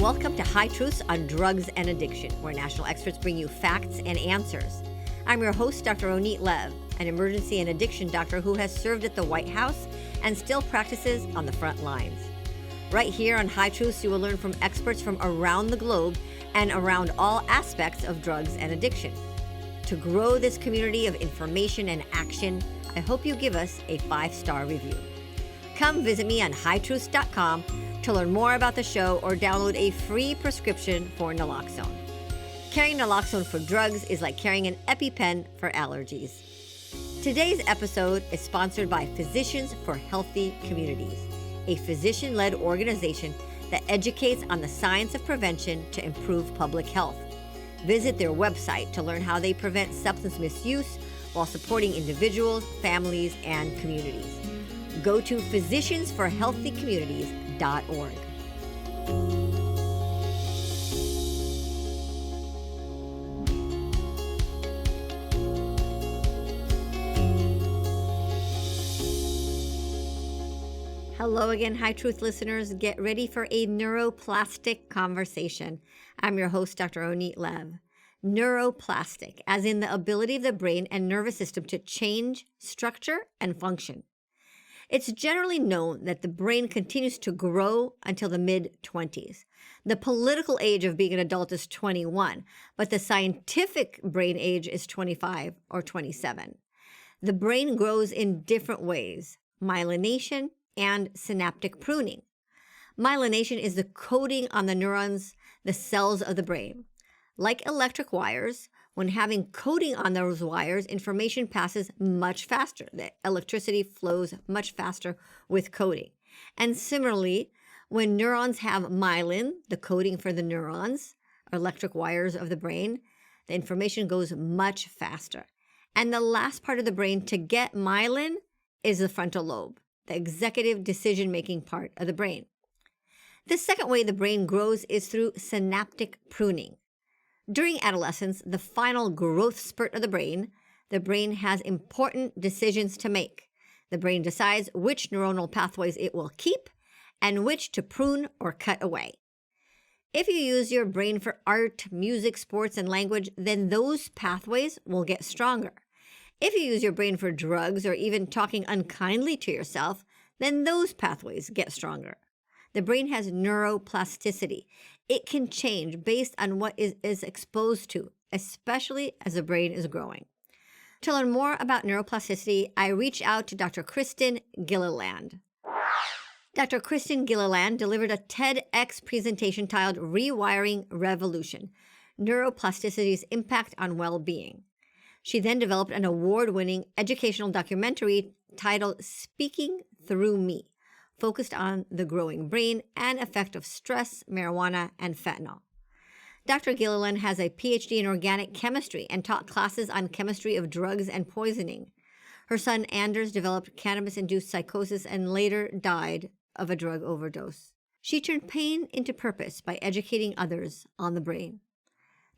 Welcome to High Truths on Drugs and Addiction, where national experts bring you facts and answers. I'm your host, Dr. Onit Lev, an emergency and addiction doctor who has served at the White House and still practices on the front lines. Right here on High Truths, you will learn from experts from around the globe and around all aspects of drugs and addiction. To grow this community of information and action, I hope you give us a 5-star review. Come visit me on hightruths.com to learn more about the show or download a free prescription for naloxone. Carrying naloxone for drugs is like carrying an EpiPen for allergies. Today's episode is sponsored by Physicians for Healthy Communities, a physician-led organization that educates on the science of prevention to improve public health. Visit their website to learn how they prevent substance misuse while supporting individuals, families, and communities. Go to physiciansforhealthycommunities.org. Hello again, High Truth listeners. Get ready for a neuroplastic conversation. I'm your host, Dr. Onit Lev. Neuroplastic, as in the ability of the brain and nervous system to change structure and function. It's generally known that the brain continues to grow until the mid-20s. The political age of being an adult is 21, but the scientific brain age is 25 or 27. The brain grows in different ways: myelination and synaptic pruning. Myelination is the coating on the neurons, the cells of the brain. Like electric wires, when having coating on those wires, information passes much faster. The electricity flows much faster with coating. And similarly, when neurons have myelin, the coating for the neurons, electric wires of the brain, the information goes much faster. And the last part of the brain to get myelin is the frontal lobe, the executive decision-making part of the brain. The second way the brain grows is through synaptic pruning. During adolescence, the final growth spurt of the brain has important decisions to make. The brain decides which neuronal pathways it will keep and which to prune or cut away. If you use your brain for art, music, sports, and language, then those pathways will get stronger. If you use your brain for drugs or even talking unkindly to yourself, then those pathways get stronger. The brain has neuroplasticity. It can change based on what is exposed to, especially as the brain is growing. To learn more about neuroplasticity, I reached out to Dr. Kristen Gilliland. Dr. Kristen Gilliland delivered a TEDx presentation titled Rewiring Revolution: Neuroplasticity's Impact on Wellbeing. She then developed an award-winning educational documentary titled Speaking Through Me, focused on the growing brain and effect of stress, marijuana, and fentanyl. Dr. Gilliland has a Ph.D. in organic chemistry and taught classes on chemistry of drugs and poisoning. Her son Anders developed cannabis-induced psychosis and later died of a drug overdose. She turned pain into purpose by educating others on the brain.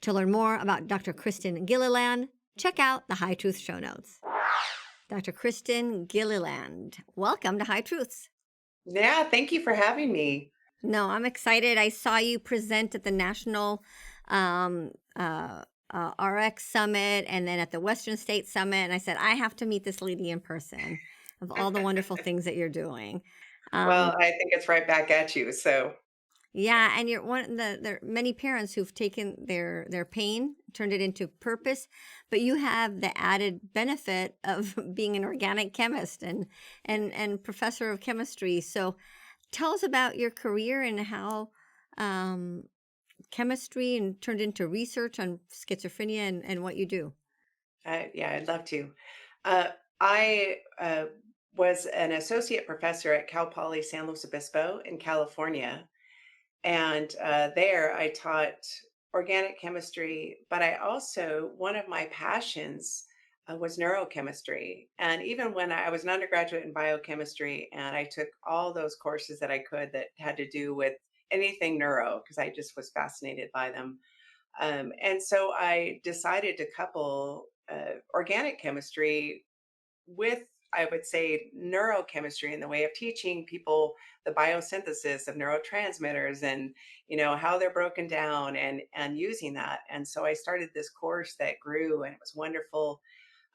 To learn more about Dr. Kristen Gilliland, check out the High Truth show notes. Dr. Kristen Gilliland, welcome to High Truths. Yeah, thank you for having me. No, I'm excited. I saw you present at the National RX Summit and then at the Western State Summit. And I said, I have to meet this lady in person of all the wonderful things that you're doing. Well, I think it's right back at you. So yeah, and you're there are many parents who've taken their pain, turned it into purpose, but you have the added benefit of being an organic chemist and professor of chemistry. So tell us about your career and how chemistry and turned into research on schizophrenia and what you do. yeah, I'd love to. I was an associate professor at Cal Poly San Luis Obispo in California. And there I taught organic chemistry, but I also, one of my passions was neurochemistry. And even when I was an undergraduate in biochemistry, and I took all those courses that I could that had to do with anything neuro, because I just was fascinated by them. And so I decided to couple organic chemistry with I would say, neurochemistry in the way of teaching people the biosynthesis of neurotransmitters and how they're broken down and using that. And so I started this course that grew, and it was wonderful.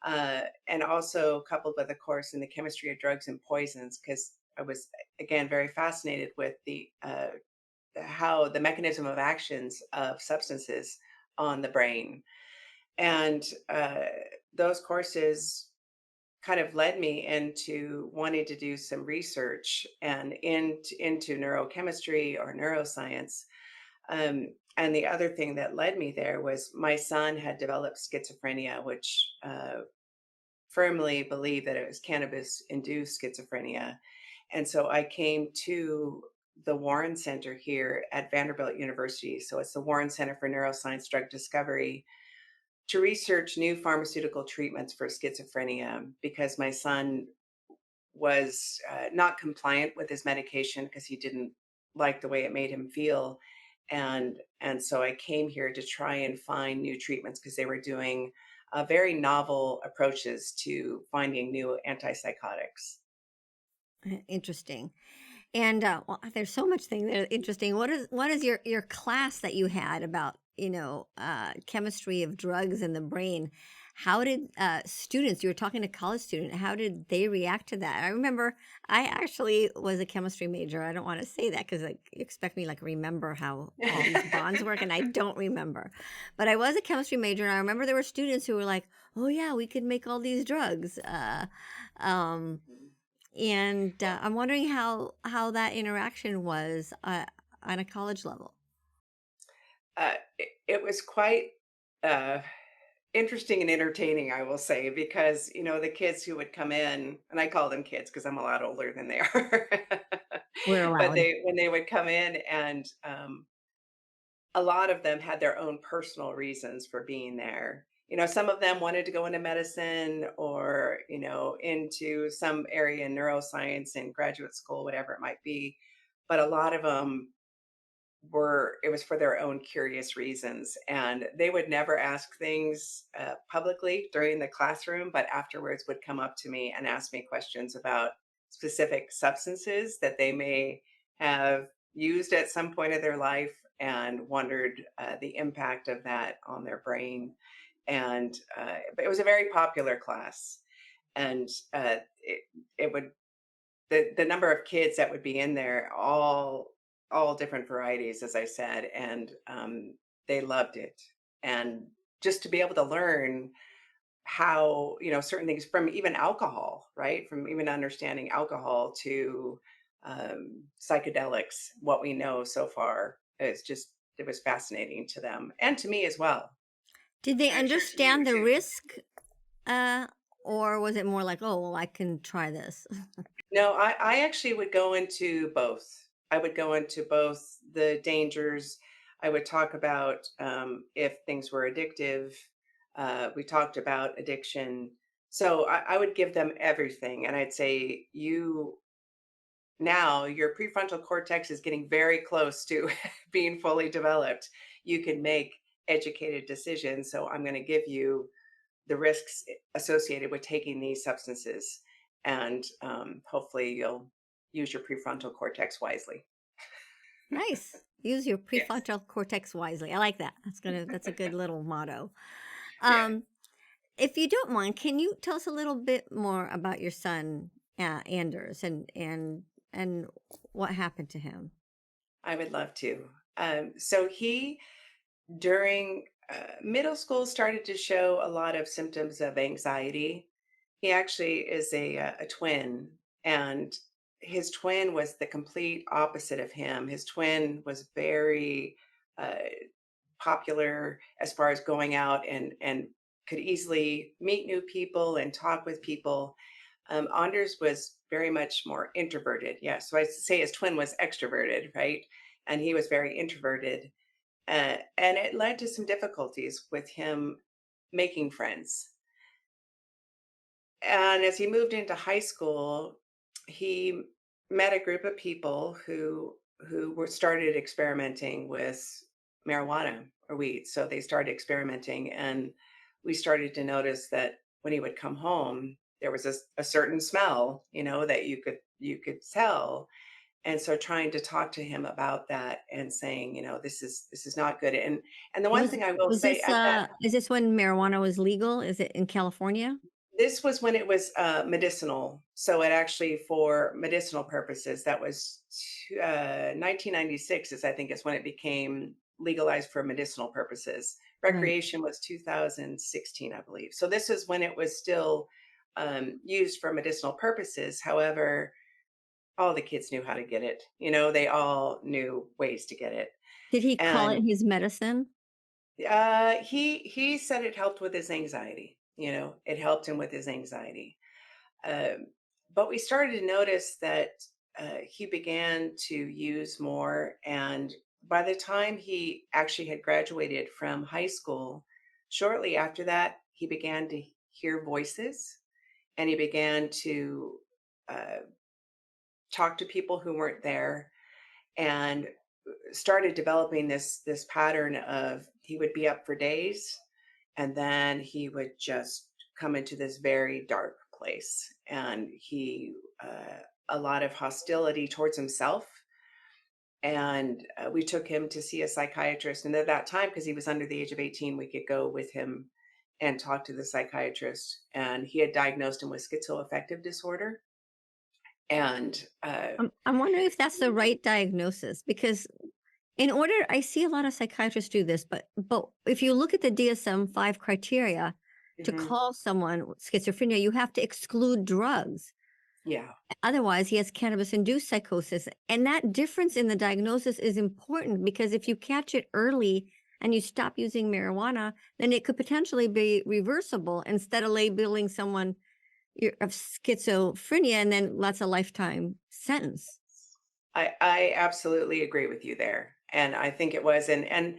And also coupled with a course in the chemistry of drugs and poisons, because I was again very fascinated with the how the mechanism of actions of substances on the brain. And those courses kind of led me into wanting to do some research and into neurochemistry or neuroscience. And the other thing that led me there was my son had developed schizophrenia, which firmly believed that it was cannabis-induced schizophrenia. And so I came to the Warren Center here at Vanderbilt University. So it's the Warren Center for Neuroscience Drug Discovery to research new pharmaceutical treatments for schizophrenia because my son was not compliant with his medication because he didn't like the way it made him feel. And so I came here to try and find new treatments because they were doing very novel approaches to finding new antipsychotics. Interesting. And well, there's so much thing there interesting. What is your class that you had about chemistry of drugs in the brain? How did students? You were talking to college student. How did they react to that? I remember I actually was a chemistry major. I don't want to say that because like you expect me like remember how all these bonds work, and I don't remember. But I was a chemistry major, and I remember there were students who were like, "Oh yeah, we could make all these drugs." Um, and Well, I'm wondering how that interaction was on a college level. it was quite uh, interesting and entertaining, I will say, because the kids who would come in, and I call them kids because I'm a lot older than they are, We're but allowed. they when they would come in, and a lot of them had their own personal reasons for being there. Some of them wanted to go into medicine or, into some area in neuroscience in graduate school, whatever it might be. But a lot of them it was for their own curious reasons. And they would never ask things publicly during the classroom, but afterwards would come up to me and ask me questions about specific substances that they may have used at some point of their life and wondered the impact of that on their brain. And but it was a very popular class. And it would the number of kids that would be in there, all different varieties, as I said, and they loved it. And just to be able to learn how certain things from even alcohol, right? From even understanding alcohol to psychedelics, what we know so far is just it was fascinating to them and to me as well. Did they I'm sure to you understand the too. risk, uh, or was it more like, oh well, I can try this? No, I actually would go into both. I would go into both the dangers. I would talk about if things were addictive. We talked about addiction. So I would give them everything. And I'd say, now your prefrontal cortex is getting very close to being fully developed. You can make educated decisions. So I'm going to give you the risks associated with taking these substances, and hopefully you'll use your prefrontal cortex wisely. Nice. Use your Yes. prefrontal cortex wisely. I like that. That's a good little motto. Yeah, Um, if you don't mind, can you tell us a little bit more about your son, Anders, and what happened to him? I would love to. So he, during middle school, started to show a lot of symptoms of anxiety. He actually is a twin, and his twin was the complete opposite of him. His twin was very uh, popular as far as going out and could easily meet new people and talk with people. Anders was very much more introverted. Yeah, so I say his twin was extroverted, right? And he was very introverted, and it led to some difficulties with him making friends. And as he moved into high school, he met a group of people who were started experimenting with marijuana or weed. So they started experimenting, and we started to notice that when he would come home, there was a certain smell, that you could tell. And so trying to talk to him about that and saying, this is not good. And the one Was thing I will was say this, at that is this when marijuana was legal? Is it in California? this was when it was medicinal. So it actually for medicinal purposes, that was 1996 is I think is when it became legalized for medicinal purposes. Right. Recreation was 2016, I believe. So this is when it was still used for medicinal purposes. However, all the kids knew how to get it. They all knew ways to get it. Did he call And it his medicine? he said it helped with his anxiety. It helped him with his anxiety. Um, but we started to notice that he began to use more. And by the time he actually had graduated from high school, shortly after that, he began to hear voices and he began to uh, talk to people who weren't there and started developing this pattern of he would be up for days and then he would just come into this very dark place and he a lot of hostility towards himself. And we took him to see a psychiatrist, and at that time, because he was under the age of 18, we could go with him and talk to the psychiatrist, and he had diagnosed him with schizoaffective disorder. And I'm wondering if that's the right diagnosis because in order I see a lot of psychiatrists do this, but if you look at the DSM-5 criteria to mhm, call someone with schizophrenia, you have to exclude drugs. yeah. Otherwise, he has cannabis-induced psychosis, and that difference in the diagnosis is important because if you catch it early and you stop using marijuana, then it could potentially be reversible instead of labeling someone of schizophrenia and then that's a lifetime sentence. I absolutely agree with you there, and I think it was, and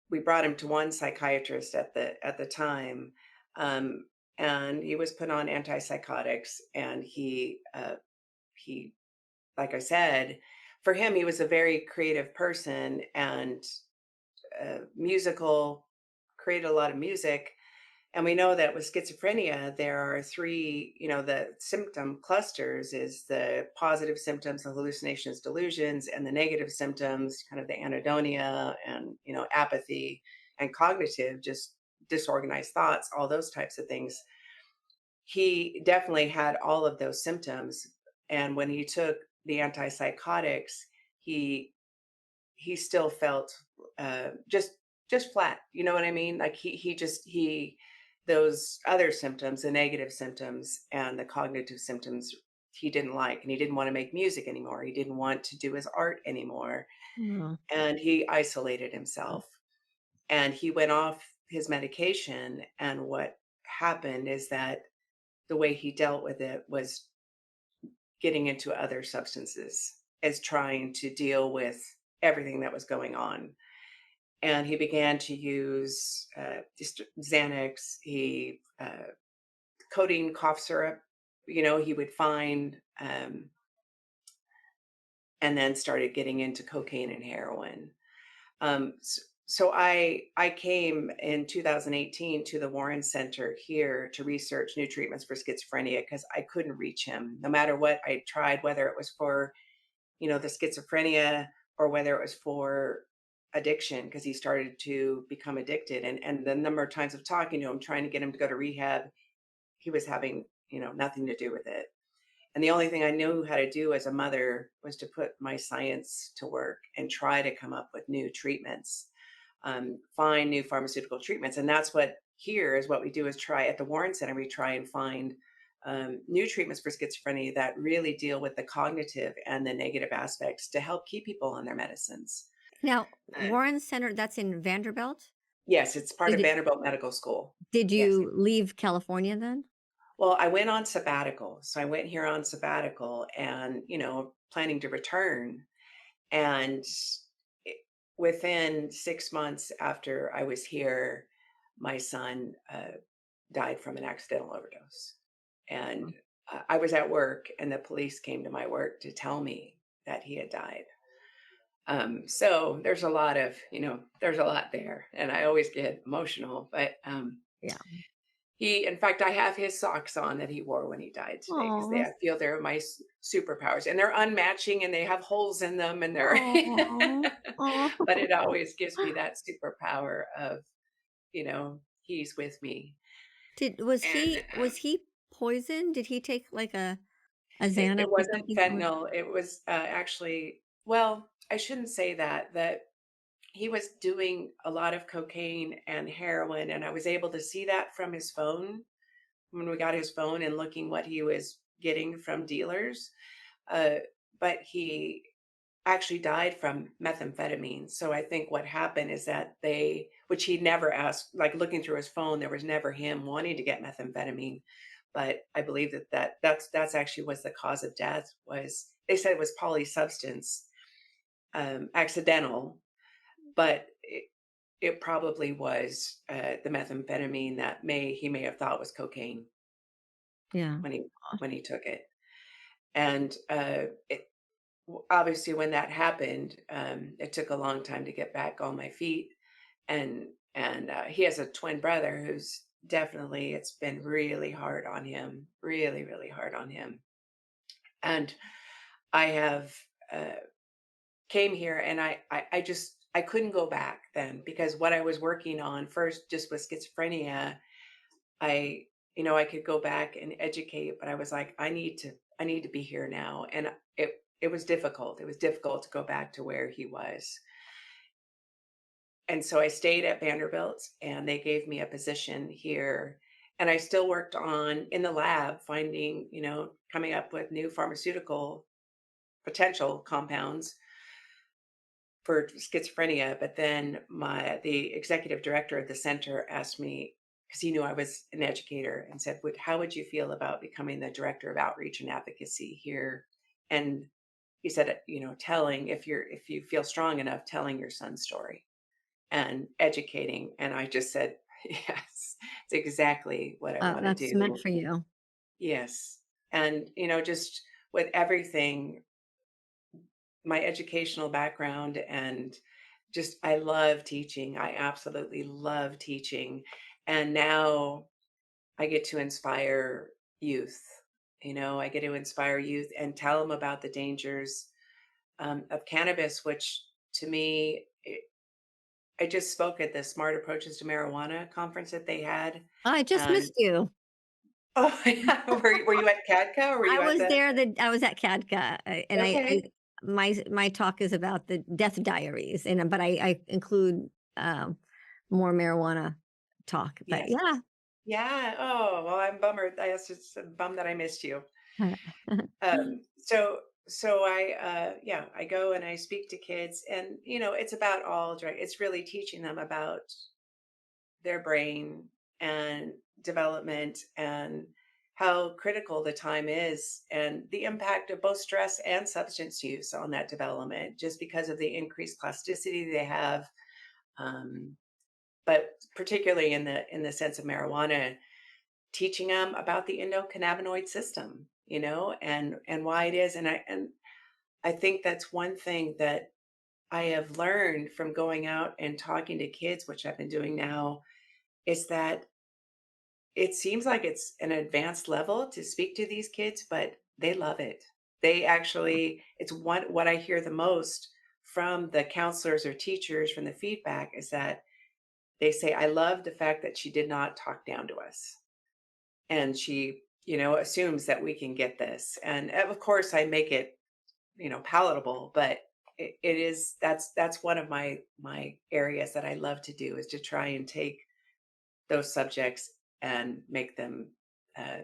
we brought him to one psychiatrist at the time, um, and he was put on antipsychotics, and he, like I said, for him, he was a very creative person and musical, created a lot of music. And we know that with schizophrenia, there are three, the symptom clusters is the positive symptoms, the hallucinations, delusions, and the negative symptoms, kind of the anhedonia and, apathy and cognitive, just disorganized thoughts, all those types of things. He definitely had all of those symptoms. And when he took the antipsychotics, he he still felt just flat. You know what I mean? Like he those other symptoms, the negative symptoms and the cognitive symptoms, he didn't like, and he didn't want to make music anymore. He didn't want to do his art anymore, Oh, and he isolated himself. And he went off his medication. And what happened is that the way he dealt with it was getting into other substances as trying to deal with everything that was going on. And he began to use just Xanax, codeine cough syrup, he would find, and then started getting into cocaine and heroin. So I came in 2018 to the Warren Center here to research new treatments for schizophrenia because I couldn't reach him no matter what I tried, whether it was for the schizophrenia or whether it was for addiction because he started to become addicted. And the number of times of talking to him, trying to get him to go to rehab, he was having, nothing to do with it. And the only thing I knew how to do as a mother was to put my science to work and try to come up with new treatments, find new pharmaceutical treatments. And that's what here is what we do is try at the Warren Center, we try and find new treatments for schizophrenia that really deal with the cognitive and the negative aspects to help keep people on their medicines. now Uh, Warren Center, that's in Vanderbilt. yes, it's part of Did Vanderbilt Medical School. did Yes. you leave California then? Well, I went on sabbatical. So I went here on sabbatical and, planning to return. And it- within 6 months after I was here, my son died from an accidental overdose. And I was at work, and the police came to my work to tell me that he had died. So there's a lot of, there's a lot there, and I always get emotional. But Yeah. In fact, I have his socks on that he wore when he died today because Oh, I feel they're my superpowers, and they're unmatching, and they have holes in them, and they're. oh, oh. But it always gives me that superpower of, he's with me, Did was and he was he poisoned? Did he take like a it Xanax or wasn't something? Or fentanyl. It was actually, well, I shouldn't say that. That he was doing a lot of cocaine and heroin, and I was able to see that from his phone when we got his phone and looking what he was getting from dealers. Uh, but he actually died from methamphetamine. So I think what happened is that which he never asked, like looking through his phone, there was never him wanting to get methamphetamine. But I believe that's actually was the cause of death. Was they said it was polysubstance, accidental, but it probably was the methamphetamine that he may have thought was cocaine yeah. when he took it. And obviously, when that happened, it took a long time to get back on my feet. And he has a twin brother who's definitely, it's been really hard on him, really, really hard on him. And I have came here, and I just I couldn't go back then because what I was working on first just with schizophrenia, I I could go back and educate, but I was like, I need to be here now. And it was difficult. It was difficult to go back to where he was. And so I stayed at Vanderbilt, and they gave me a position here. And I still worked on in the lab finding, coming up with new pharmaceutical potential compounds for schizophrenia. But then the executive director of the center asked me, because he knew I was an educator, and said, how would you feel about becoming the director of outreach and advocacy here? And he said, telling, if you feel strong enough, telling your son's story and educating. And I just said, yes, it's exactly what I want to That's meant do. for you. Yes. And, just with everything, my educational background, and just, I love teaching. I absolutely love teaching. And now I get to inspire youth. I get to inspire youth and tell them about the dangers of cannabis, which to me, I just spoke at the Smart Approaches to Marijuana conference that they had. I just And missed you. oh, yeah, were you at CADCA or were you I at was the? there. I was at CADCA, and I Okay, my talk is about the death diaries, and but I include more marijuana talk. But yes, yeah, yeah. Oh, well, I'm bummer. I was just bummed that I missed you. So yeah, I go and I speak to kids, and it's about it's really teaching them about their brain and development, and how critical the time is, and the impact of both stress and substance use on that development, just because of the increased plasticity they have. Um, but particularly in the sense of marijuana, teaching them about the endocannabinoid system, and why it is. And I think that's one thing that I have learned from going out and talking to kids, which I've been doing now, is that it seems like it's an advanced level to speak to these kids, but they love it. They actually, it's what I hear the most from the counselors or teachers from the feedback is that they say, I love the fact that she did not talk down to us. And she, assumes that we can get this. And of course I make it, palatable, but it is, that's one of my areas that I love to do, is to try and take those subjects and make them, uh,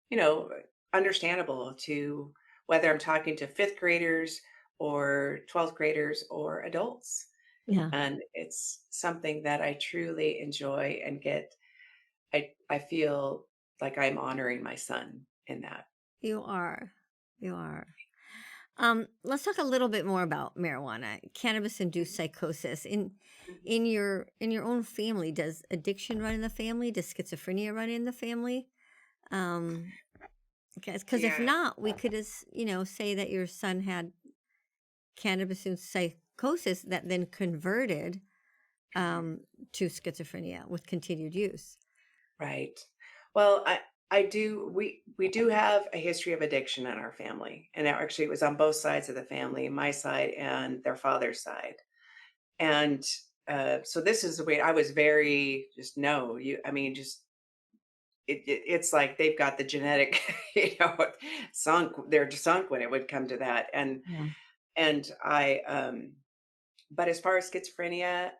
you know, understandable to, whether I'm talking to fifth graders or 12th graders or adults. yeah, And it's something that I truly enjoy and get. I feel like I'm honoring my son in that. you are, you are. Let's talk a little bit more about marijuana, cannabis-induced psychosis. Mhm. In your own family, does addiction run in the family? Does schizophrenia run in the family? Um, because if Yeah, not, we could, say that your son had cannabis-induced psychosis that then converted mhm, to schizophrenia with continued use. right. Well, I do we do have a history of addiction in our family, and actually it was on both sides of the family, my side and their father's side. And so this is the way I was very just no, you I mean just it's like they've got the genetic, sunk. They're sunk when it would come to that. Yeah. And but as far as schizophrenia,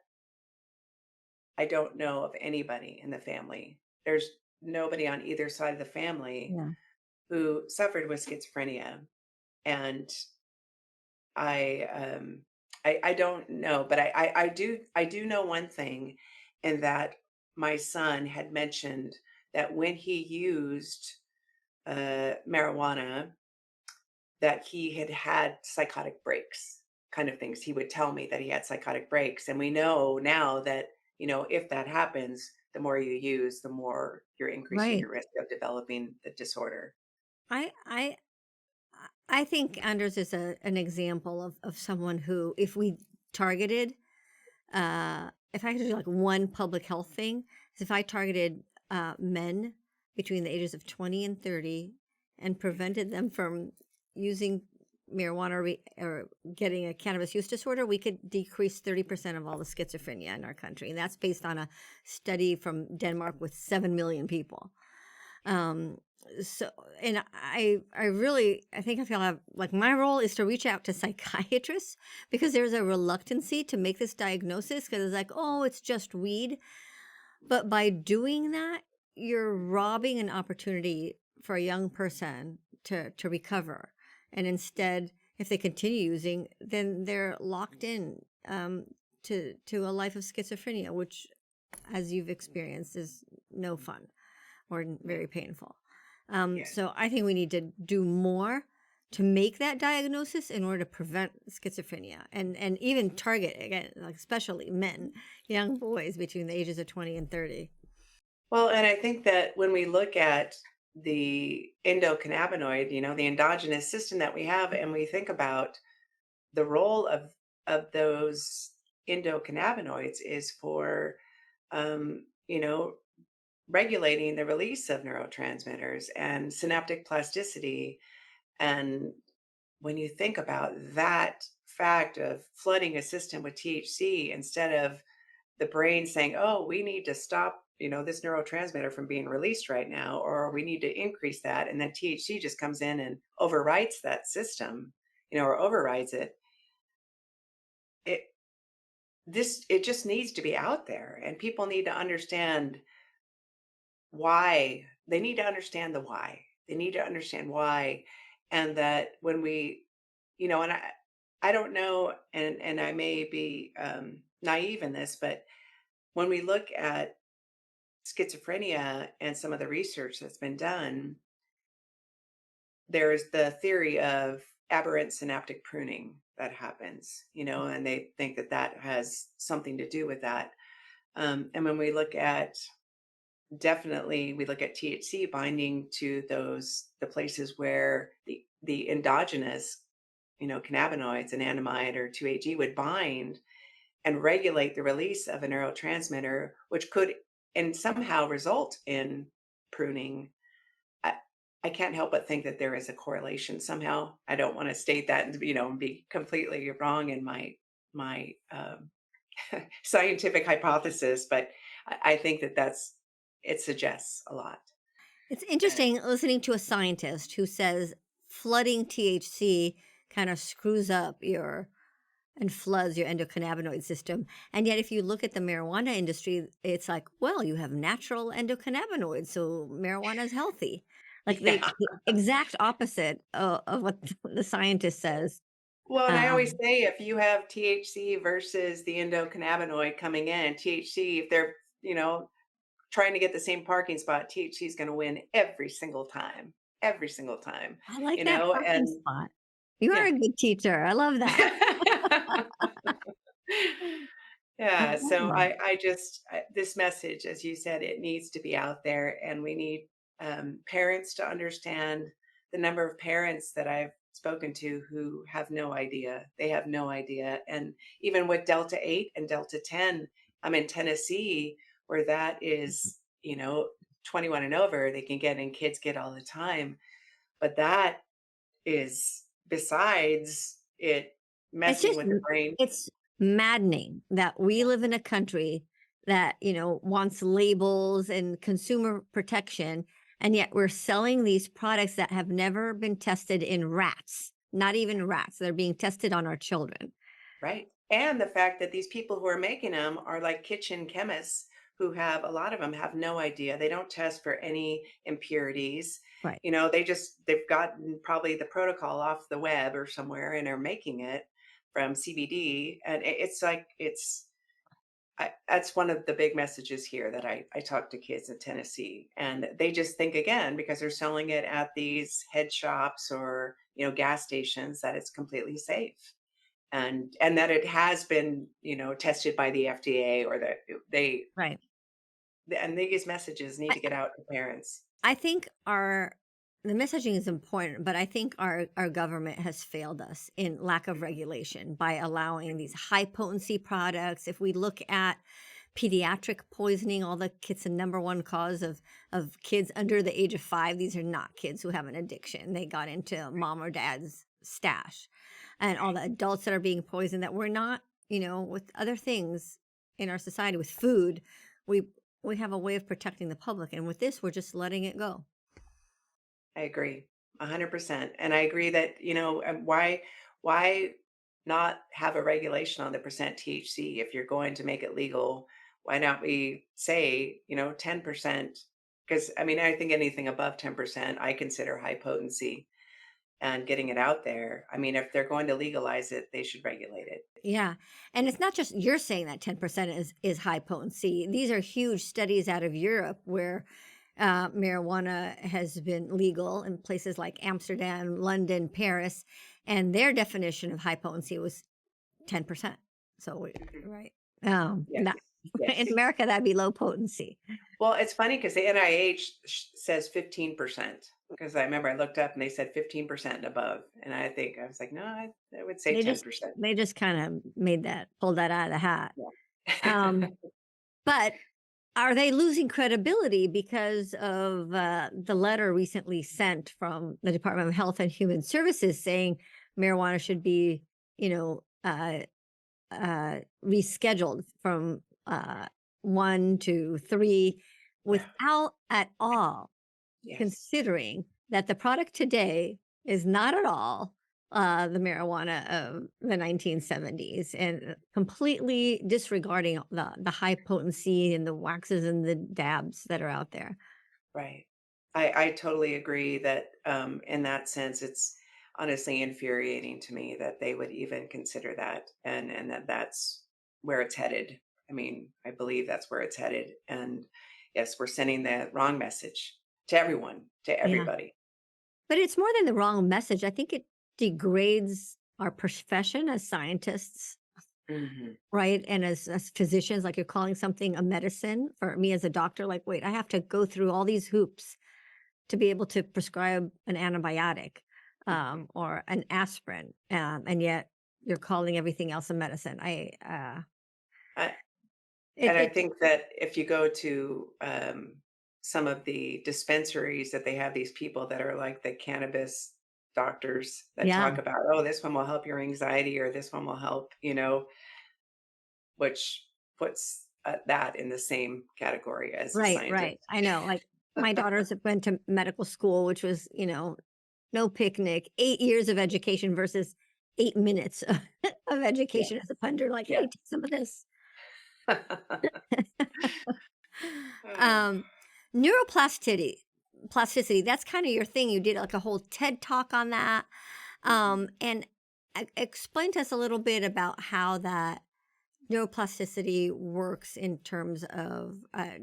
I don't know of anybody in the family. There's nobody on either side of the family Yeah. who suffered with schizophrenia. And I I don't know, but I do know one thing, in that my son had mentioned that when he used marijuana, that he had had psychotic breaks, kind of things. He would tell me that he had psychotic breaks, and we know now that if that happens, the more you use, the more you're increasing Right. your risk of developing the disorder. I I I think Anders is an example of someone who, if we targeted, if I could do like one public health thing, is if I targeted men between the ages of 20 and 30 and prevented them from using marijuana or getting a cannabis use disorder, we could decrease 30% of all the schizophrenia in our country. And that's based on a study from Denmark with 7 million people. Um, so, and I think I feel like my role is to reach out to psychiatrists because there's a reluctancy to make this diagnosis because it's like, oh, it's just weed. But by doing that, you're robbing an opportunity for a young person to recover. And instead, if they continue using, then they're locked in to a life of schizophrenia, which, as you've experienced, is no fun or Yeah. very painful. Yeah. So I think we need to do more to make that diagnosis in order to prevent schizophrenia and even target again, like especially men, young boys between the ages of 20 and 30. Well, and I think that when we look at the endocannabinoid, the endogenous system that we have, and we think about the role of those endocannabinoids is for regulating the release of neurotransmitters and synaptic plasticity. And when you think about that fact of flooding a system with THC instead of the brain saying, "Oh, we need to stop, this neurotransmitter from being released right now, or we need to increase that," and then THC just comes in and overwrites that system, or overrides it. It it just needs to be out there, and people need to understand why. They need to understand the why. They need to understand why, and that when and I don't know, and I may be naive in this, but when we look at schizophrenia and some of the research that's been done, there's the theory of aberrant synaptic pruning that happens, and they think that that has something to do with that. And when we look at definitely, we look at THC binding to the places where the endogenous, cannabinoids, anandamide or 2-AG would bind and regulate the release of a neurotransmitter, which could and somehow result in pruning. I, I can't help but think that there is a correlation somehow. I don't want to state that and be completely wrong in my scientific hypothesis, but I think that it suggests a lot. It's And interesting listening to a scientist who says flooding THC kind of screws up your and floods your endocannabinoid system. And yet, if you look at the marijuana industry, it's like, well, you have natural endocannabinoids, so marijuana is healthy. Like yeah. the exact opposite of what the scientist says. Well, and I always Um, say if you have THC versus the endocannabinoid coming in, THC, if they're, trying to get the same parking spot, THC is going to win every single time, I like that parking and spot. You are yeah. a good teacher. I love that. I Yeah, love so that. this message, as you said, it needs to be out there, and we need parents to understand. The number of parents that I've spoken to who have no idea, they have no idea. And even with Delta 8 and Delta 10, I'm in Tennessee, where that is, 21 and over, they can get, and kids get all the time. But that is besides it It's messing just with the brain. it's maddening that we Yeah, live in a country that, wants labels and consumer protection, and yet we're selling these products that have never been tested in rats, not even rats. They're being tested on our children. right. And the fact that these people who are making them are like kitchen chemists who have, a lot of them have no idea. They don't test for any impurities. Right. They've gotten probably the protocol off the web or somewhere and are making it from CBD. And it's like, that's one of the big messages here that I talk to kids in Tennessee, and they just think, again, because they're selling it at these head shops or, gas stations, that it's completely safe, and that it has been, tested by the FDA, or that they Right. and these messages need I to get out to parents. I think our the messaging is important, but I think our government has failed us in lack of regulation by allowing these high potency products. If we look at pediatric poisoning, all it's the number one cause of kids under the age of 5. These are not kids who have an addiction. They got into mom or dad's stash. And all the adults that are being poisoned that we're not, with other things in our society, with food, we we have a way of protecting the public. And with this, we're just letting it go. I agree 100%. And I agree that, why not have a regulation on the percent THC if you're going to make it legal? Why not we say, 10%? Because I mean, I think anything above 10% I consider high potency, and getting it out there. I mean, if they're going to legalize it, they should regulate it. Yeah. And it's not just you're saying that 10% is high potency. These are huge studies out of Europe where marijuana has been legal in places like Amsterdam, London, Paris, and their definition of high potency was 10%. So, Mhm. right. Yes. Not, in Yes. America, that'd be low potency. Well, it's funny because the NIH says 15%. Because I remember I looked up and they said 15% and above. And I was like, no, I would say They just 10%. they just kind of pulled that out of the hat. Yeah. Um, but are they losing credibility because of the letter recently sent from the Department of Health and Human Services saying marijuana should be, you know, uh, rescheduled from 1 to 3 Yeah. without at all Yes. considering that the product today is not at all the marijuana of the 1970s and completely disregarding the high potency and the waxes and the dabs that are out there. Right. I totally agree that, in that sense, it's honestly infuriating to me that they would even consider that, and that's where it's headed. I mean, I believe that's where it's headed. And yes, we're sending the wrong message to everyone, to Yeah. everybody. But it's more than the wrong message. I think it degrades our profession as scientists, Hmm. right? And as physicians, like you're calling something a medicine. For me as a doctor, like, wait, I have to go through all these hoops to be able to prescribe an antibiotic Hmm. or an aspirin, and yet you're calling everything else a medicine. I, It, and I it, think that if you go to, some of the dispensaries, that they have these people that are like the cannabis doctors that yeah, talk about, oh, this one will help your anxiety, or this one will help, which puts, that in the same category as a right, right. scientist. I know. Like my daughters have went to medical school, which was, no picnic. 8 years of education versus 8 minutes of Yeah, education as a punter. Like, hey, yeah. take some of this. Oh, um, plasticity, that's kind of your thing. You did like a whole TED talk on that. mhm. And explain to us a little bit about how that neuroplasticity works in terms of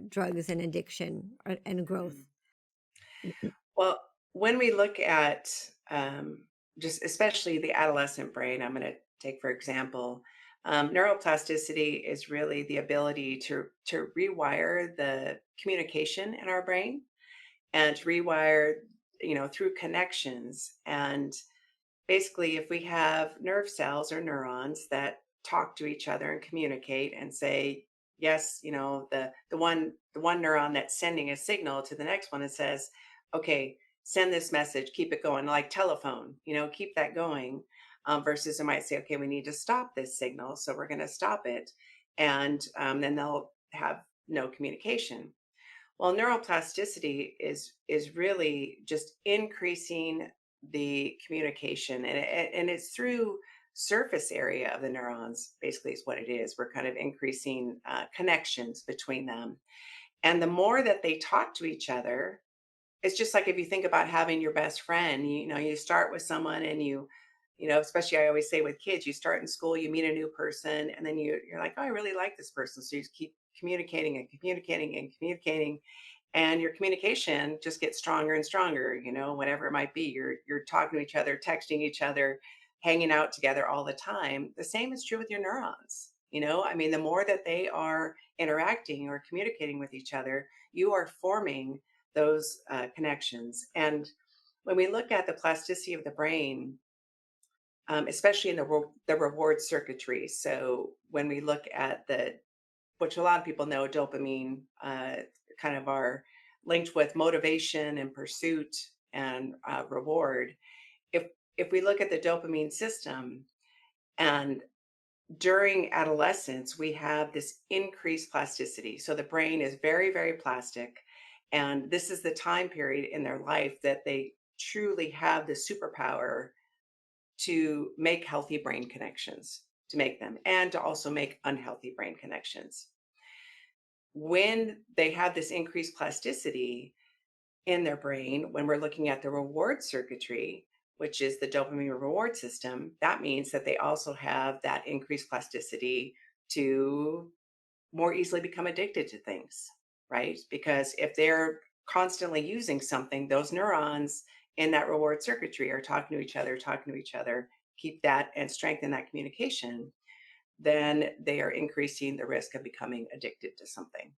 drugs and addiction and growth. Mm. Well, when we look at, just especially the adolescent brain, I'm going to take for example, neuroplasticity is really the ability to rewire the communication in our brain, and to rewire, through connections. And basically, if we have nerve cells or neurons that talk to each other and communicate and say, yes, the one neuron that's sending a signal to the next one and says, okay, send this message, keep it going, like telephone, keep that going. Versus it might say, okay, we need to stop this signal, so we're going to stop it, and then they'll have no communication. Well, neuroplasticity is really just increasing the communication, and it's through surface area of the neurons. Basically, is what it is. We're kind of increasing connections between them, and the more that they talk to each other, it's just like if you think about having your best friend. You start with someone, and especially I always say with kids, you start in school, you meet a new person, and then you're like, oh, I really like this person, so you just keep communicating and communicating and communicating, and your communication just gets stronger and stronger, whatever it might be. You're talking to each other, texting each other, hanging out together all the time. The same is true with your neurons. I mean, the more that they are interacting or communicating with each other, you are forming those connections. And when we look at the plasticity of the brain, especially in the reward circuitry, so when we look at which a lot of people know, dopamine kind of are linked with motivation and pursuit and reward. If we look at the dopamine system, and during adolescence, we have this increased plasticity. So the brain is very, very plastic. And this is the time period in their life that they truly have the superpower to make healthy brain connections, to make them, and to also make unhealthy brain connections. When they have this increased plasticity in their brain, when we're looking at the reward circuitry, which is the dopamine reward system, that means that they also have that increased plasticity to more easily become addicted to things, right? Because if they're constantly using something, those neurons in that reward circuitry are talking to each other, keep that and strengthen that communication, then they are increasing the risk of becoming addicted to something.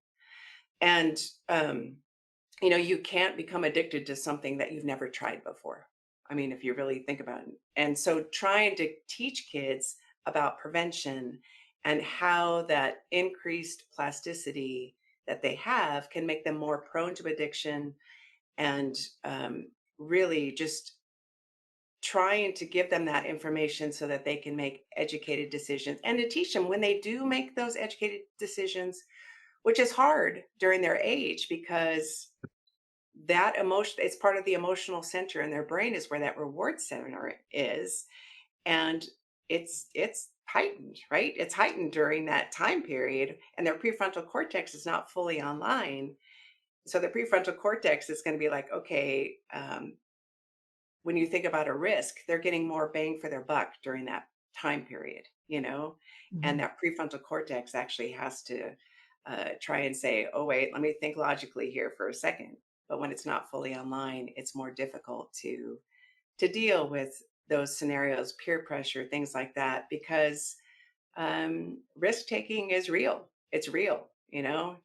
And you can't become addicted to something that you've never tried before. I mean, if you really think about it. And so trying to teach kids about prevention and how that increased plasticity that they have can make them more prone to addiction, and really just trying to give them that information so that they can make educated decisions, and to teach them when they do make those educated decisions, which is hard during their age, because that emotion, it's part of the emotional center in their brain, is where that reward center is. And it's heightened, right? It's heightened during that time period, and their prefrontal cortex is not fully online. So the prefrontal cortex is going to be like, okay, when you think about a risk, they're getting more bang for their buck during that time period, and Mhm. that prefrontal cortex actually has to try and say, oh, wait, let me think logically here for a second. But when it's not fully online, it's more difficult to deal with those scenarios, peer pressure, things like that, because risk taking is real. It's real,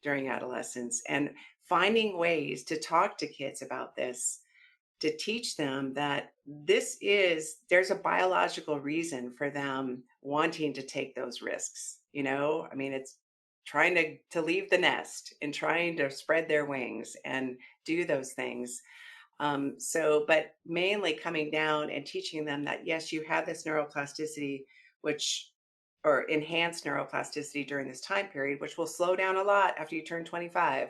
during adolescence, and finding ways to talk to kids about this, to teach them that there's a biological reason for them wanting to take those risks. I mean, it's trying to leave the nest and trying to spread their wings and do those things. But mainly coming down and teaching them that, yes, you have this neuroplasticity, which or enhanced neuroplasticity during this time period, which will slow down a lot after you turn 25.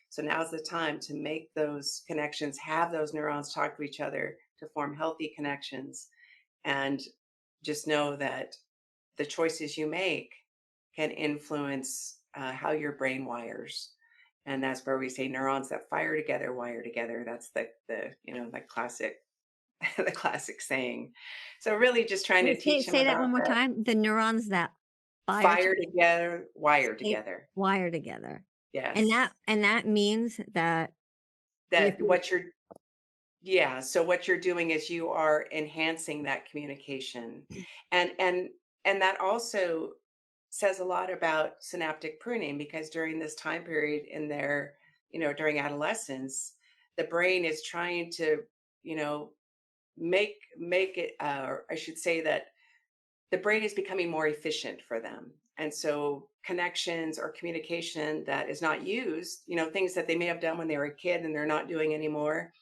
So now's the time to make those connections, have those neurons talk to each other to form healthy connections, and just know that the choices you make can influence how your brain wires. And that's where we say neurons that fire together wire together. That's the classic the classic saying. So really just trying to Wait, say teach them say that about one more that. time. The neurons that fire Fire together, wire they together. wire together. And Yes. that means that if That what you're Yeah, so what you're doing is you are enhancing that communication. And that also says a lot about synaptic pruning, because during this time period in their, during adolescence, the brain is trying to, you know, make it or I should say that the brain is becoming more efficient for them. And so connections or communication that is not used, things that they may have done when they were a kid and they're not doing anymore,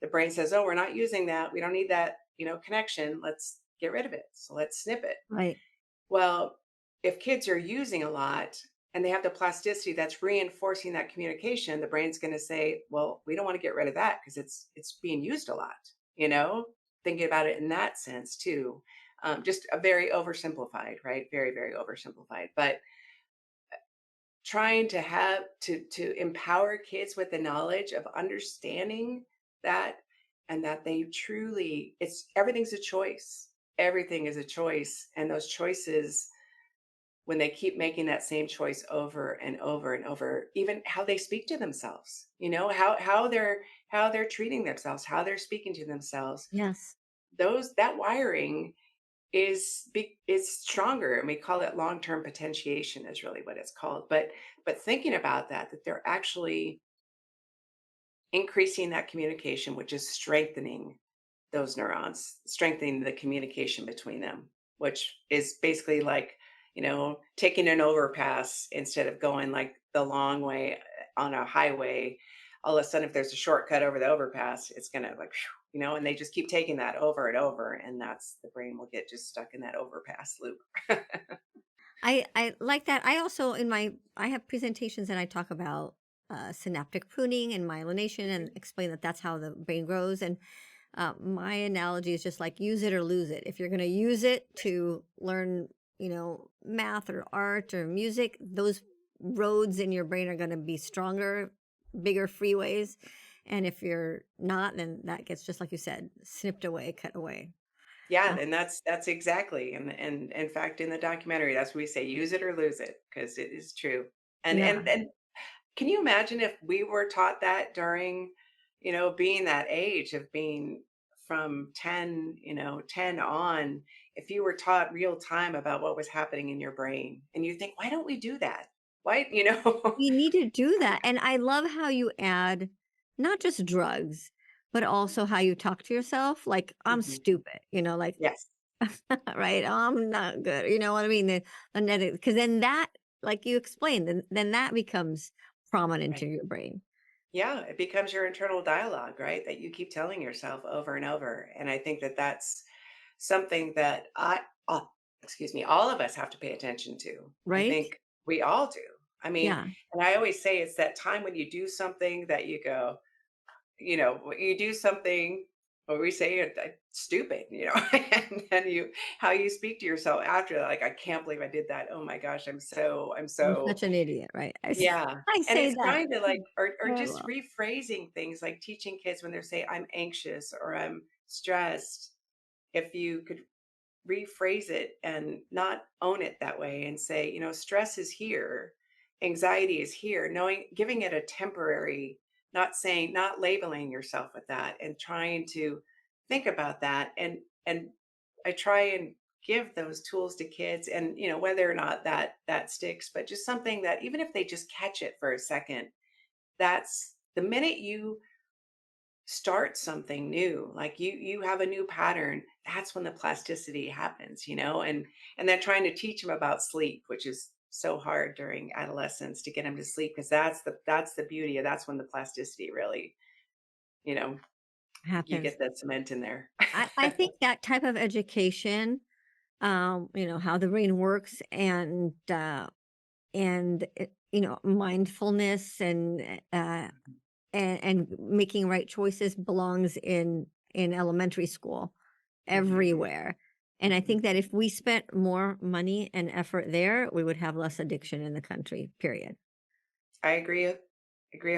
the brain says, "Oh, we're not using that. We don't need that, connection. Let's get rid of it. So let's snip it." Right. Well, if kids are using a lot and they have the plasticity that's reinforcing that communication, the brain's going to say, "Well, we don't want to get rid of that because it's being used a lot." You know, Thinking about it in that sense too. Just a very oversimplified, right? Very, very oversimplified. But trying to have to empower kids with the knowledge of understanding that, and that they truly, it's everything's a choice. Everything is a choice, and those choices, when they keep making that same choice over and over and over, even how they speak to themselves, how they're treating themselves, how they're speaking to themselves, Yes. those that wiring is stronger, and we call it long-term potentiation is really what it's called. But thinking about that they're actually increasing that communication, which is strengthening those neurons, strengthening the communication between them, which is basically like, taking an overpass instead of going like the long way on a highway. All of a sudden, if there's a shortcut over the overpass, it's gonna like, phew, and they just keep taking that over and over, and that's the brain will get just stuck in that overpass loop. I like that. I also I have presentations and I talk about synaptic pruning and myelination and explain that that's how the brain grows. And my analogy is just like use it or lose it. If you're going to use it to learn, math or art or music, those roads in your brain are going to be stronger, bigger freeways. And if you're not, then that gets, just like you said, snipped away, cut away. Yeah, Uh, and that's exactly, and in fact, in the documentary, that's what we say, use it or lose it, because it is true. And yeah. and can you imagine if we were taught that during, being that age of being from 10, 10 on, if you were taught real time about what was happening in your brain, and you think, why don't we do that? Why? We need to do that, and I love how you add not just drugs, but also how you talk to yourself, like, "I'm Mhm. stupid," like, Yes, right? "I'm not good," you know what I mean? Because then that, like you explained, then that becomes prominent right. in your brain. Yeah, it becomes your internal dialogue, right? That you keep telling yourself over and over. And I think that that's something that excuse me, all of us have to pay attention to. I Right? think we all do. I mean, Yeah. and I always say it's that time when you do something that you go, when you do something, or we say stupid, and then how you speak to yourself after that, like, I can't believe I did that. Oh my gosh, I'm I'm so, such an idiot, right? yeah. I And say it's that kind of like, or very just well. rephrasing things, like teaching kids when they're say, I'm anxious or I'm stressed. If you could rephrase it and not own it that way and say, stress is here, anxiety is here, knowing, giving it a temporary, not labeling yourself with that, and trying to think about that. And I try and give those tools to kids, and whether or not that sticks, but just something that, even if they just catch it for a second, that's the minute you start something new, like you have a new pattern, that's when the plasticity happens, and then trying to teach them about sleep, which is so hard during adolescence, to get them to sleep, because that's the beauty of, that's when the plasticity really, you know you Happens. get that cement in there. I think that type of education, how the brain works and mindfulness and making right choices belongs in elementary school Mhm, everywhere. And I mhm. think that if we spent more money and effort there, we would have less addiction in the country, period. I agree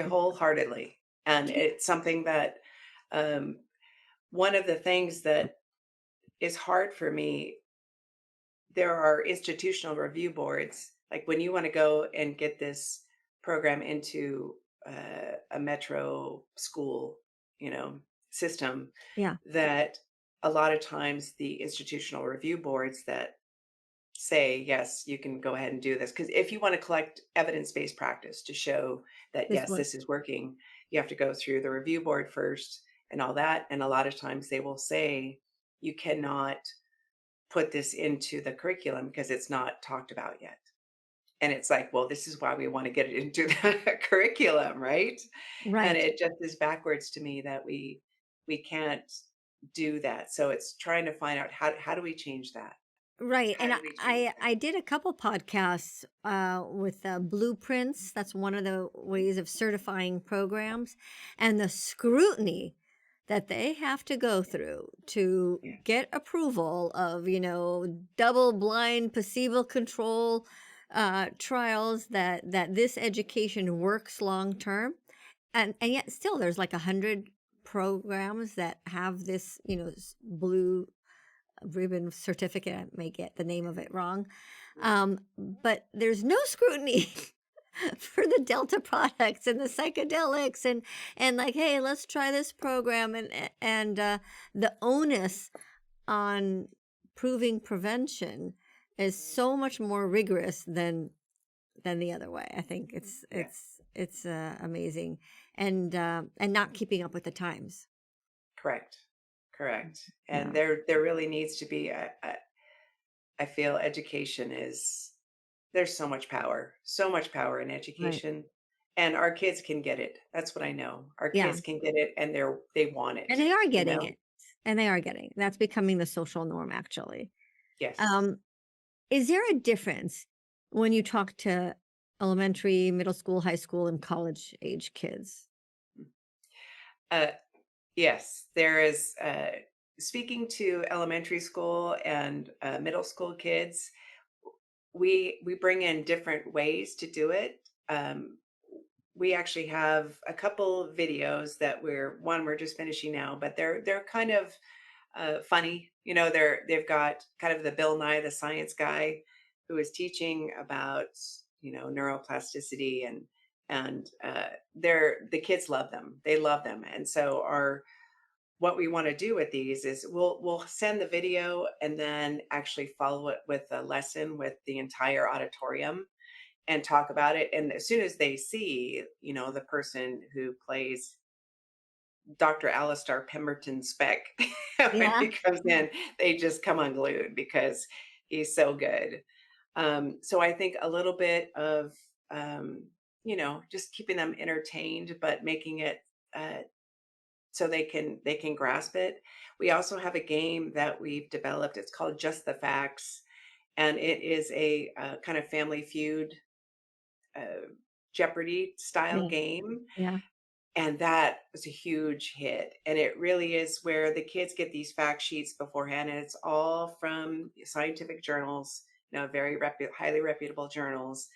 wholeheartedly, and it's something that, um, one of the things that is hard for me, there are institutional review boards. Like when you want to go and get this program into a metro school, you know, system, Yeah, that a lot of times the institutional review boards that say, yes, you can go ahead and do this. Because if you want to collect evidence based practice to show that, this yes, work this is working, you have to go through the review board first and all that. And a lot of times they will say, you cannot put this into the curriculum because it's not talked about yet. And it's like, well, this is why we want to get it into the curriculum, right? And Right. it just is backwards to me that we can't do that. So it's trying to find out how do we change that? Right. How And do we change I did a couple podcasts with blueprints. That's one of the ways of certifying programs, and the scrutiny that they have to go through to that? get approval of, double blind placebo control trials that this education works long term. And yet still there's like 100 programs that have this, blue ribbon certificate. I may get the name of it wrong. But there's no scrutiny for the Delta products and the psychedelics and like, hey, let's try this program and the onus on proving prevention is so much more rigorous than the other way. I think Yeah, it's amazing and not keeping up with the times. correct. Correct. And Yeah, there really needs to be I feel education is there's so much power in right. education. And our kids can get it. That's what I know. Our Yeah. kids can get it and they want And it, they are you getting know? it, and they are getting that's becoming the social norm, actually. Yes. Um, is there a difference when you talk to elementary, middle school, high school, and college age kids? Uh yes, there is speaking to elementary school and middle school kids, we bring in different ways to do it. We actually have a couple videos that we're just finishing now, but they're kind of funny. You know, they've got kind of the Bill Nye the Science Guy who is teaching about neuroplasticity and the kids love them. They love them, and so our what we want to do with these is we'll send the video and then actually follow it with a lesson with the entire auditorium and talk about it. And as soon as they see, the person who plays Dr. Alistair Pemberton Speck when Yeah, he comes in, they just come unglued because he's so good. So I think a little bit of just keeping them entertained, but making it uh, so they can grasp it. We also have a game that we've developed. It's called Just the Facts, and it is a kind of Family Feud, uh, Jeopardy style yeah, game. yeah, And that was a huge hit. And it really is where the kids get these fact sheets beforehand, and it's all from scientific journals, very highly reputable journals.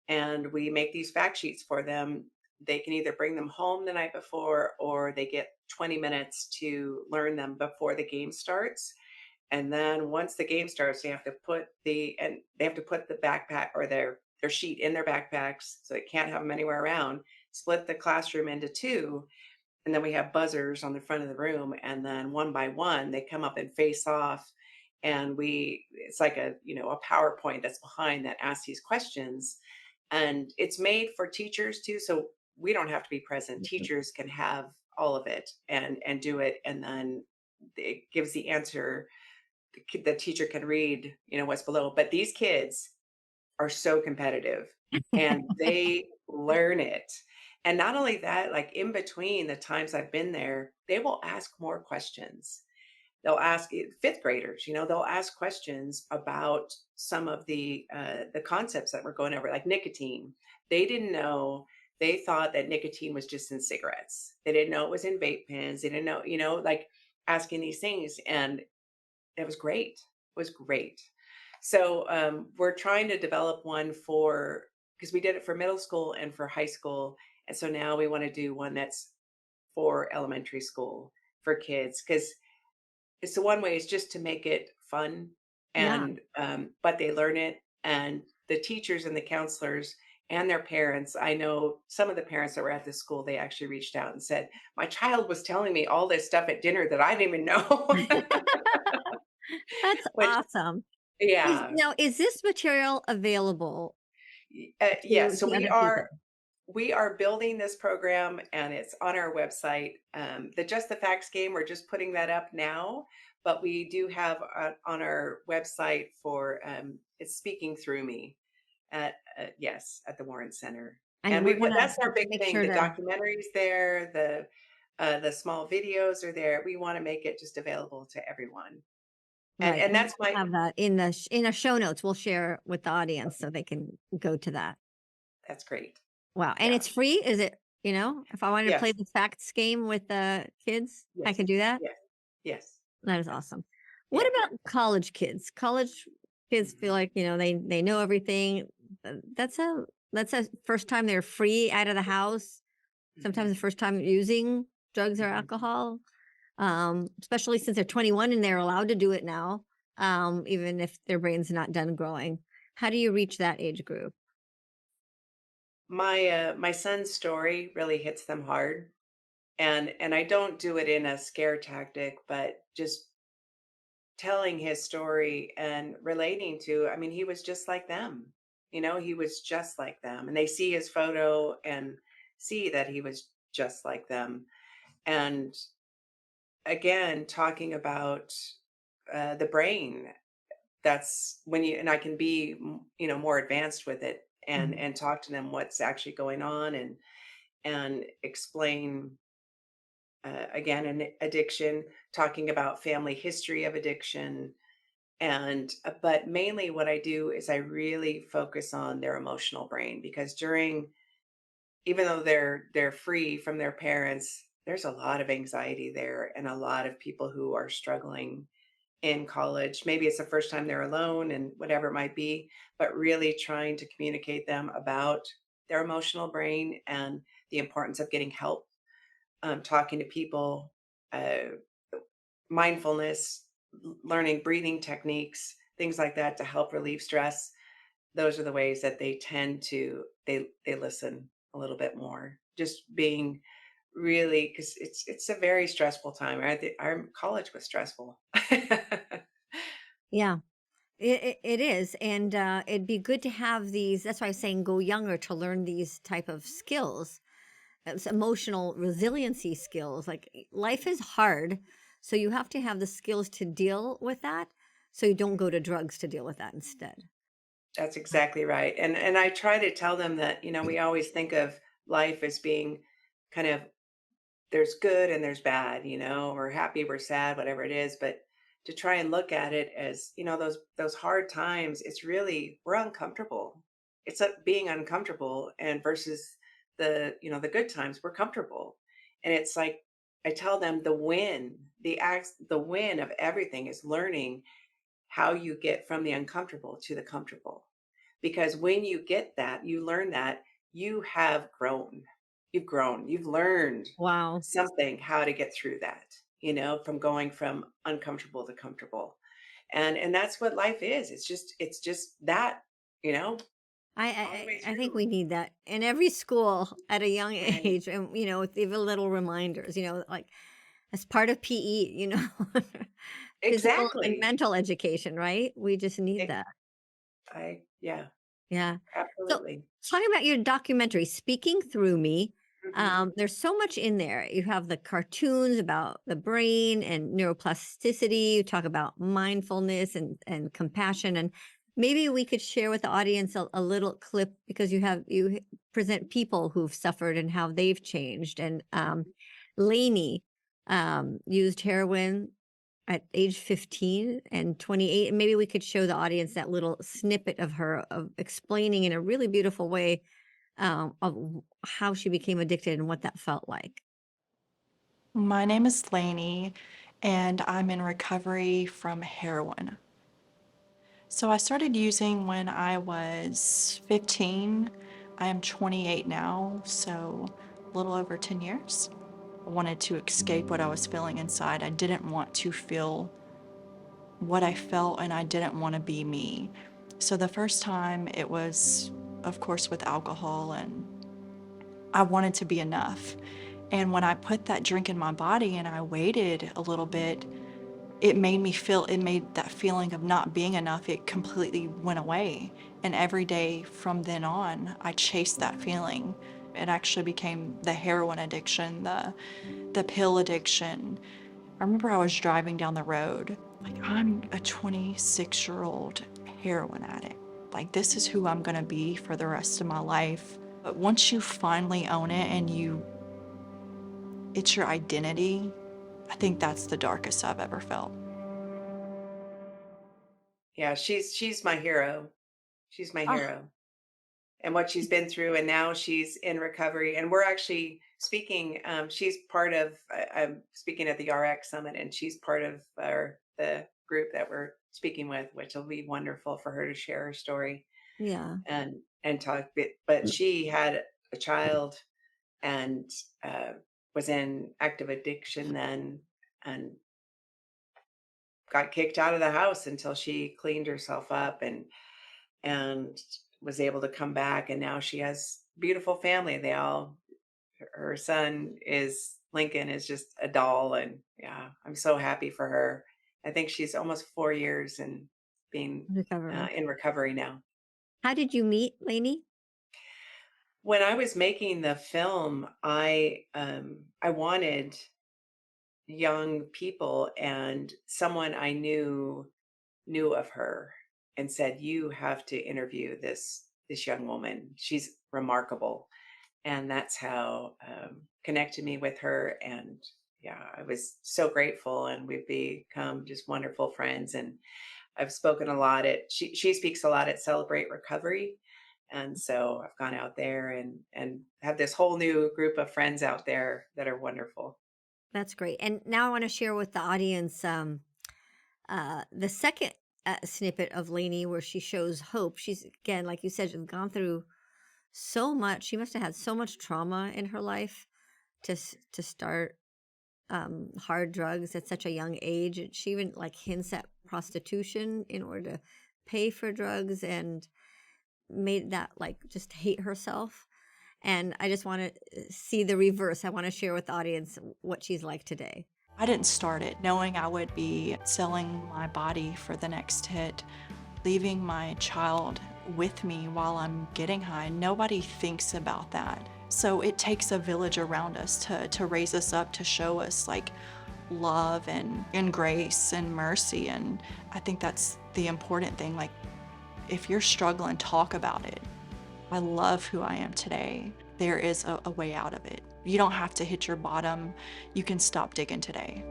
And we make these fact sheets for them. They can either bring them home the night before, or they get 20 minutes to learn them before the game starts. And then once the game starts, they have to put the backpack or their sheet in their backpacks, so they can't have them anywhere around. Split the classroom into two, and then we have buzzers on the front of the room, and then one by one they come up and face off. And it's like a PowerPoint that's behind that asks these questions, and it's made for teachers too, so we don't have to be present. mhm, Teachers can have all of it and do it, and then it gives the answer. The teacher can read what's below, but these kids are so competitive and they learn it. And not only that, like in between the times I've been there, they will ask more questions. They'll ask fifth graders, they'll ask questions about some of the concepts that we're going over, like nicotine. They didn't know. They thought that nicotine was just in cigarettes. They didn't know it was in vape pens. They didn't know, like asking these things, and it was great. It was great. So we're trying to develop one for because we did it for middle school and for high school, and so now we want to do one that's for elementary school for kids because it's the one way is just to make it fun yeah. and but they learn it, and the teachers and the counselors and their parents. I know some of the parents that were at the school, they actually reached out and said, my child was telling me all this stuff at dinner that I didn't even know. That's Which awesome. yeah. Is this material available Yes, so to we other are people? we are building this program, and it's on our website. The Just the Facts game, we're just putting that up now, but we do have on our website for it's Speaking Through Me, Yes, at the Warren Center. And And we're gonna that's our big make thing. sure The to documentary's there, the small videos are there. We want to make it just available to everyone. right, And and that's we'll my have that in our show notes. We'll share with the audience so they can go to that. that's great. Wow, and Yeah. it's free? Is it, if I wanted to play Yes. the facts game with the kids, I Yes. could do that? Yes. Yes. That is Yes. awesome. What Yeah. about college kids? College kids feel Mhm. like, they know everything. That's a first time they're free out of the house, sometimes Mhm. the first time using drugs or Mhm. alcohol, especially since they're 21 and they're allowed to do it now, even if their brain's not done growing. How do you reach that age group? My son's story really hits them hard, and I don't do it in a scare tactic, but just telling his story and relating to, I mean, he was just like them. He was just like them. And they see his photo and see that he was just like them. And again, talking about the brain, that's when and I can be, more advanced with it Mhm. and talk to them what's actually going on and explain again an addiction, talking about family history of addiction. And but mainly what I do is I really focus on their emotional brain, because during, even though they're free from their parents, there's a lot of anxiety there and a lot of people who are struggling in college. Maybe it's the first time they're alone and whatever it might be, but really trying to communicate them about their emotional brain and the importance of getting help, talking to people, uh, mindfulness, learning breathing techniques, things like that to help relieve stress. Those are the ways that they tend to they listen a little bit more. Just being really, because it's a very stressful time. Our college was stressful. Yeah, it is. And it'd be good to have these. That's why I was saying go younger to learn these type of skills. It's emotional resiliency skills. Like life is hard. So you have to have the skills to deal with that. So you don't go to drugs to deal with that instead. That's exactly right. And I try to tell them that, we always think of life as being kind of, there's good and there's bad, we're happy, we're sad, whatever it is. But to try and look at it as, those hard times, it's really, we're uncomfortable. It's being uncomfortable, and versus the good times, we're comfortable. And it's like I tell them the win of everything is learning how you get from the uncomfortable to the comfortable. Because when you get that, you learn that, you have grown. You've grown. You've learned Wow. something how to get through that, from going from uncomfortable to comfortable. And that's what life is. It's just that, you know, I, all the way I think through. we need that in every school at a young Right. age, and with even little reminders, like as part of PE, physical and Exactly. mental education, right? We just need Ex- that. yeah, Yeah. So, absolutely. talking about your documentary, Speaking Through Me, Hmm. there's so much in there. You have the cartoons about the brain and neuroplasticity. You talk about mindfulness and compassion. And maybe we could share with the audience a little clip because you present people who've suffered and how they've changed. And Lainey used heroin at age 15 and 28, and maybe we could show the audience that little snippet of her of explaining in a really beautiful way, how she became addicted and what that felt like. My name is Lainey, and I'm in recovery from heroin. So I started using when I was 15. I am 28 now, so a little over 10 years. I wanted to escape what I was feeling inside. I didn't want to feel what I felt, and I didn't want to be me. So the first time it was, of course, with alcohol, and I wanted to be enough. And when I put that drink in my body and I waited a little bit, it made that feeling of not being enough, it completely went away. And every day from then on, I chased that feeling. It actually became the heroin addiction, the pill addiction. I remember I was driving down the road, like, I'm a 26-year-old heroin addict. like, this is who I'm gonna be for the rest of my life. But once you finally own it and it's your identity, I think that's the darkest I've ever felt. Yeah, she's my hero. She's my Ah, hero. And what she's been through, and now she's in recovery. And we're actually speaking. She's part of. I'm speaking at the RX Summit, and she's part of the group that we're speaking with, which will be wonderful for her to share her story yeah. and talk. But she had a child and uh, was in active addiction then, and got kicked out of the house until she cleaned herself up and was able to come back, and now she has beautiful family. They all her son is Lincoln is just a doll, and yeah, I'm so happy for her. I think she's almost 4 years and being Recovery. in recovery now. How did you meet Lainey? When I was making the film, I wanted young people, and someone I knew of her and said, "You have to interview this young woman. She's remarkable." And that's how connected me with her. And yeah, I was so grateful, and we've become just wonderful friends. And I've spoken a lot at she speaks a lot at Celebrate Recovery. And so I've gone out there and have this whole new group of friends out there that are wonderful. That's great. And now I want to share with the audience the second snippet of Lainey where she shows hope. She's, again, like you said, she's gone through so much. She must have had so much trauma in her life to start hard drugs at such a young age. And she even like hints at prostitution in order to pay for drugs, and made that like just hate herself. And I just want to see the reverse. I want to share with the audience what she's like today. I didn't start it knowing I would be selling my body for the next hit, leaving my child with me while I'm getting high. Nobody thinks about that. So it takes a village around us to raise us up, to show us like love and grace and mercy. And I think that's the important thing. Like, if you're struggling, talk about it. I love who I am today. There is a way out of it. You don't have to hit your bottom. You can stop digging today.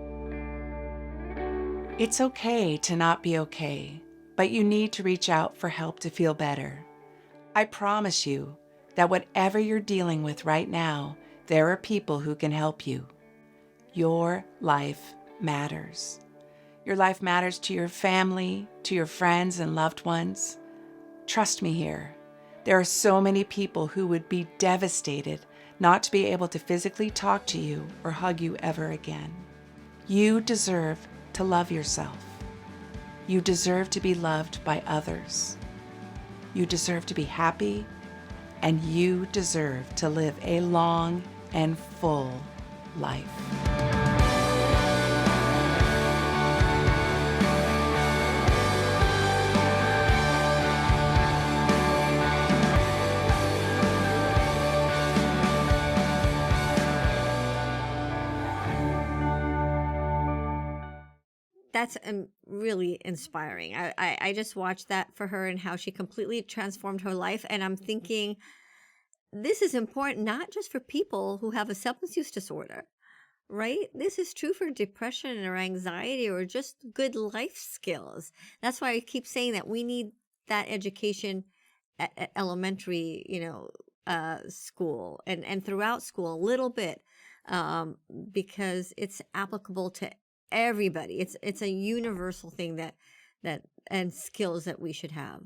It's okay to not be okay, but you need to reach out for help to feel better. I promise you that whatever you're dealing with right now, there are people who can help you. Your life matters. Your life matters to your family, to your friends and loved ones. Trust me here. There are so many people who would be devastated not to be able to physically talk to you or hug you ever again. You deserve to love yourself. You deserve to be loved by others. You deserve to be happy, and you deserve to live a long and full life. That's really inspiring. I just watched that for her and how she completely transformed her life. And I'm thinking, this is important not just for people who have a substance use disorder, right? This is true for depression or anxiety or just good life skills. That's why I keep saying that we need that education at elementary, school and throughout school a little bit, um, because it's applicable to everybody. It's a universal thing that and skills that we should have.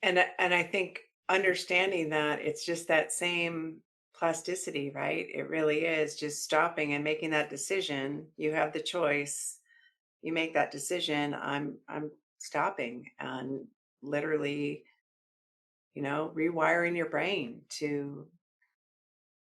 And I think understanding that it's just that same plasticity, right? It really is just stopping and making that decision. You have the choice. You make that decision. I'm stopping and literally, rewiring your brain to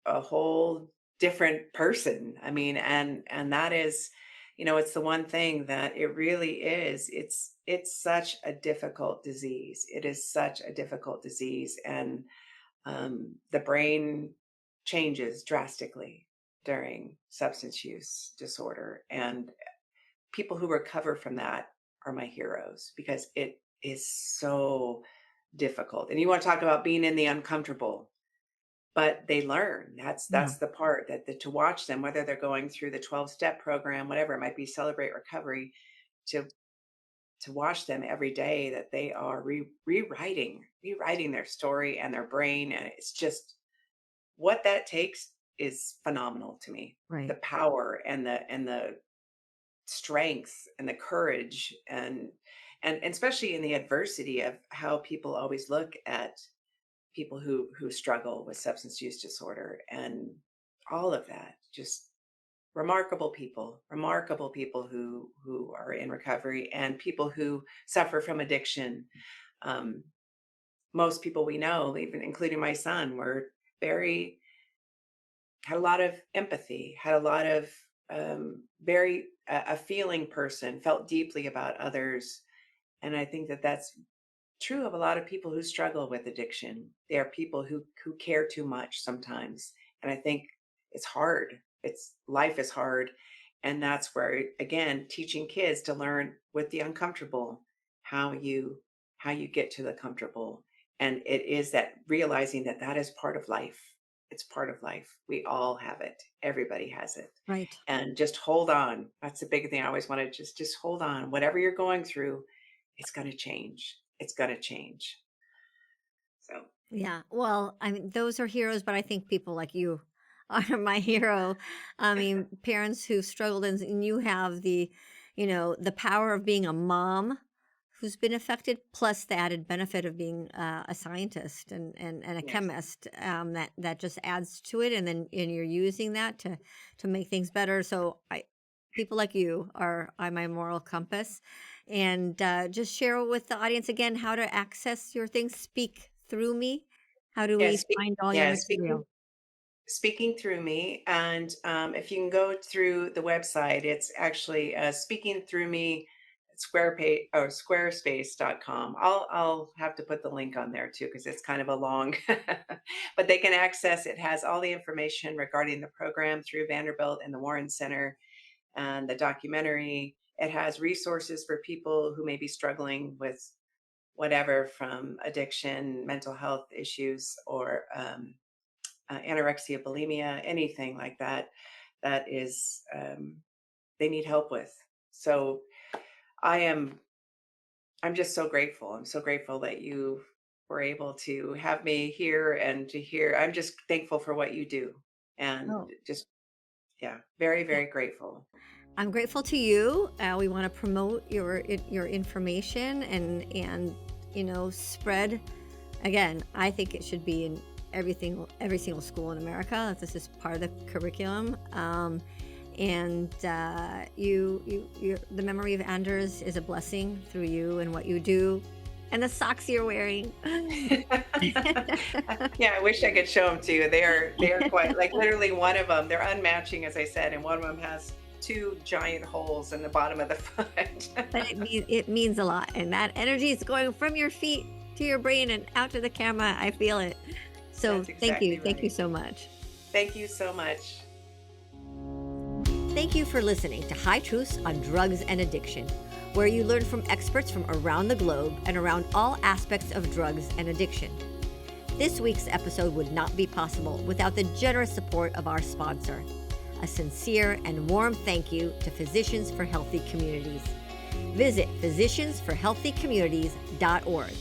a whole different person. I mean, and that is, it's the one thing that it really is. It's such a difficult disease. It is such a difficult disease, and the brain changes drastically during substance use disorder, and people who recover from that are my heroes because is so difficult. And you want to talk about being in the uncomfortable, but they learn. Yeah. That's the part to watch them, whether they're going through the 12-step program, whatever it might be, Celebrate Recovery, to watch them every day, that they are rewriting their story and their brain. And it's just, what that takes is phenomenal to me. Right. The power and the strength and the courage, and especially in the adversity of how people always look at people who struggle with substance use disorder, and all of that. Just remarkable people who are in recovery, and people who suffer from addiction. um, Most people we know, even including my son, were very had a lot of empathy, had a lot of very a feeling person, felt deeply about others. And I think that that's true of a lot of people who struggle with addiction. They are people who care too much sometimes. And I think it's hard. It's Life is hard. And that's where, again, teaching kids to learn with the uncomfortable, how you get to the comfortable. And it is that realizing that that is part of life. It's part of life. We all have it. Everybody has it. Right. And just hold on. That's the big thing. I always want to just hold on. Whatever you're going through, it's going to change. It's going to change. So, Yeah. Well, I mean, those are heroes, but I think people like you are my hero. I mean, parents who struggled, and you have the power of being a mom who's been affected, plus the added benefit of being a scientist and a yes. chemist. That just adds to it, and you're using that to make things better. So people like you are my moral compass. And just share with the audience again how to access your things. Speak through me. How do we find all your Speaking material? speaking through me, and if you can go through the website, it's actually speaking through me, squarespace.com. I'll have to put the link on there too, because it's kind of a long, but they can access it. Has all the information regarding the program through Vanderbilt and the Warren Center, and the documentary. It has resources for people who may be struggling with whatever, from addiction, mental health issues, or anorexia, bulimia, anything like that, that is, they need help with. So I am, I'm just so grateful. I'm so grateful that you were able to have me here and to hear. I'm just thankful for what you do, and Oh, just, yeah, very, yeah. very grateful. I'm grateful to you. We want to promote your information and spread. Again, I think it should be in every single school in America. This is part of the curriculum. And the memory of Anders is a blessing through you and what you do, and the socks you're wearing. Yeah, I wish I could show them to you. They are quite, like, literally one of them. They're unmatching, as I said, and one of them has two giant holes in the bottom of the foot. But it means a lot, and that energy is going from your feet to your brain and out to the camera. I feel it. So That's exactly thank you right. so much. Thank you so much. Thank you for listening to High Truths on Drugs and Addiction, where you learn from experts from around the globe and around all aspects of drugs and addiction. This week's episode would not be possible without the generous support of our sponsor. A sincere and warm thank you to Physicians for Healthy Communities. Visit physiciansforhealthycommunities.org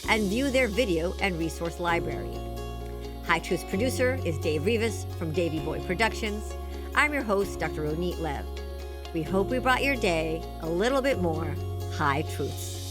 and view their video and resource library. High Truths producer is Dave Rivas from Davey Boy Productions. I'm your host, Dr. Ronit Lev. We hope we brought your day a little bit more High Truths.